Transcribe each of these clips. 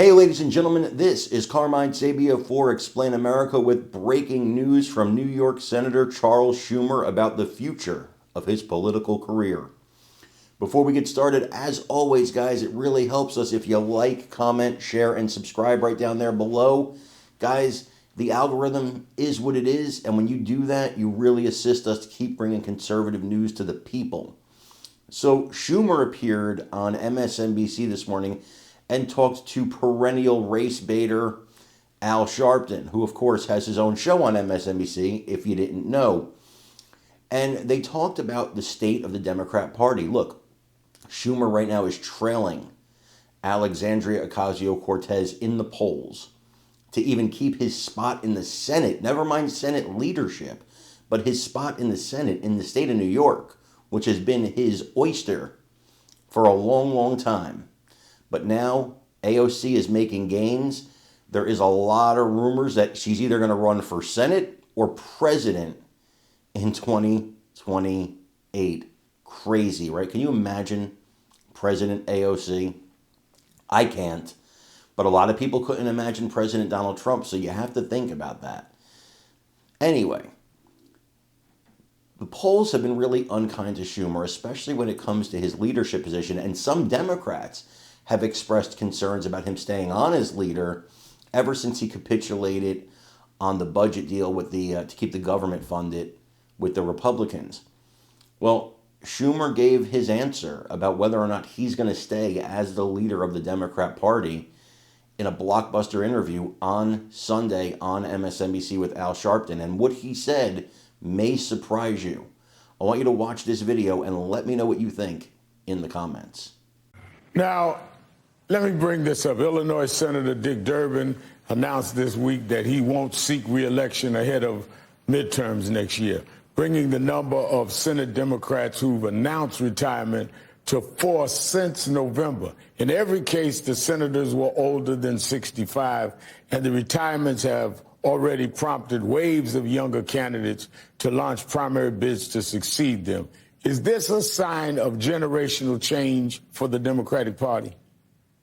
Hey, ladies and gentlemen, this is Carmine Sabia for Explain America with breaking news from New York Senator Charles Schumer about the future of his political career. Before we get started, as always, guys, it really helps us if you like, comment, share, and subscribe right down there below. Guys, the algorithm is what it is, and when you do that, you really assist us to keep bringing conservative news to the people. So, Schumer appeared on MSNBC this morning and talked to perennial race baiter Al Sharpton, who, of course, has his own show on MSNBC, if you didn't know. And they talked about the state of the Democrat Party. Look, Schumer right now is trailing Alexandria Ocasio-Cortez in the polls to even keep his spot in the Senate, never mind Senate leadership, but his spot in the Senate in the state of New York, which has been his oyster for a long, long time. But now AOC is making gains. There is a lot of rumors that she's either going to run for Senate or president in 2028. Crazy, right? Can you imagine President AOC? I can't. But a lot of people couldn't imagine President Donald Trump, so you have to think about that. Anyway, the polls have been really unkind to Schumer, especially when it comes to his leadership position, and some Democrats have expressed concerns about him staying on as leader ever since he capitulated on the budget deal with to keep the government funded with the Republicans. Well, Schumer gave his answer about whether or not he's going to stay as the leader of the Democrat Party in a blockbuster interview on Sunday on MSNBC with Al Sharpton. And what he said may surprise you. I want you to watch this video and let me know what you think in the comments. Now, let me bring this up. Illinois Senator Dick Durbin announced this week that he won't seek re-election ahead of midterms next year, bringing the number of Senate Democrats who've announced retirement to 4 since November. In every case, the senators were older than 65, and the retirements have already prompted waves of younger candidates to launch primary bids to succeed them. Is this a sign of generational change for the Democratic Party?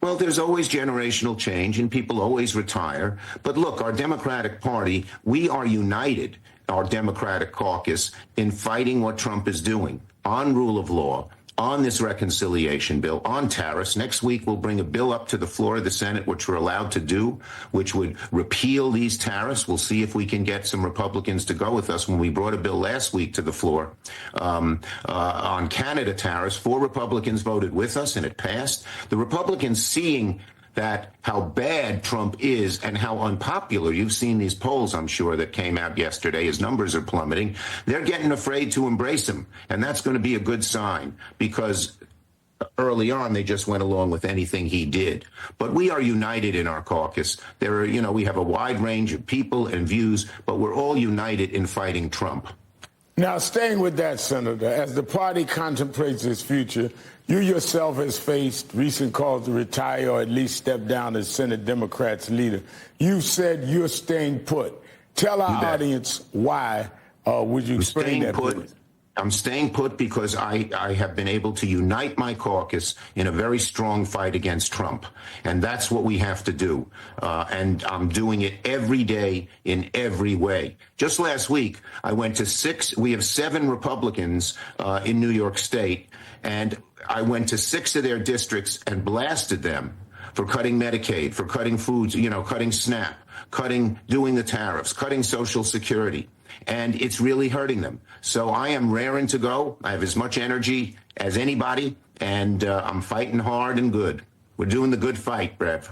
Well, there's always generational change and people always retire. But look, our Democratic Party, we are united, our Democratic caucus, in fighting what Trump is doing on rule of law, on this reconciliation bill, on tariffs. Next week, we'll bring a bill up to the floor of the Senate, which we're allowed to do, which would repeal these tariffs. We'll see if we can get some Republicans to go with us. When we brought a bill last week to the floor on Canada tariffs, 4 Republicans voted with us, and it passed. The Republicans, seeing that how bad Trump is and how unpopular, you've seen these polls, I'm sure, that came out yesterday, his numbers are plummeting, they're getting afraid to embrace him. And that's going to be a good sign, because early on they just went along with anything he did. But we are united in our caucus. There are, we have a wide range of people and views, but we're all united in fighting Trump. Now, staying with that, Senator, as the party contemplates its future, you yourself has faced recent calls to retire or at least step down as Senate Democrats leader. You said you're staying put. Tell our audience why. Would you explain that, please? I'm staying put because I have been able to unite my caucus in a very strong fight against Trump. And that's what we have to do. And I'm doing it every day in every way. Just last week, I went to 6. We have 7 Republicans in New York State. And I went to 6 of their districts and blasted them for cutting Medicaid, for cutting foods, cutting SNAP, doing the tariffs, cutting Social Security. And it's really hurting them. So I am raring to go. I have as much energy as anybody, and I'm fighting hard and good. We're doing the good fight, Brev.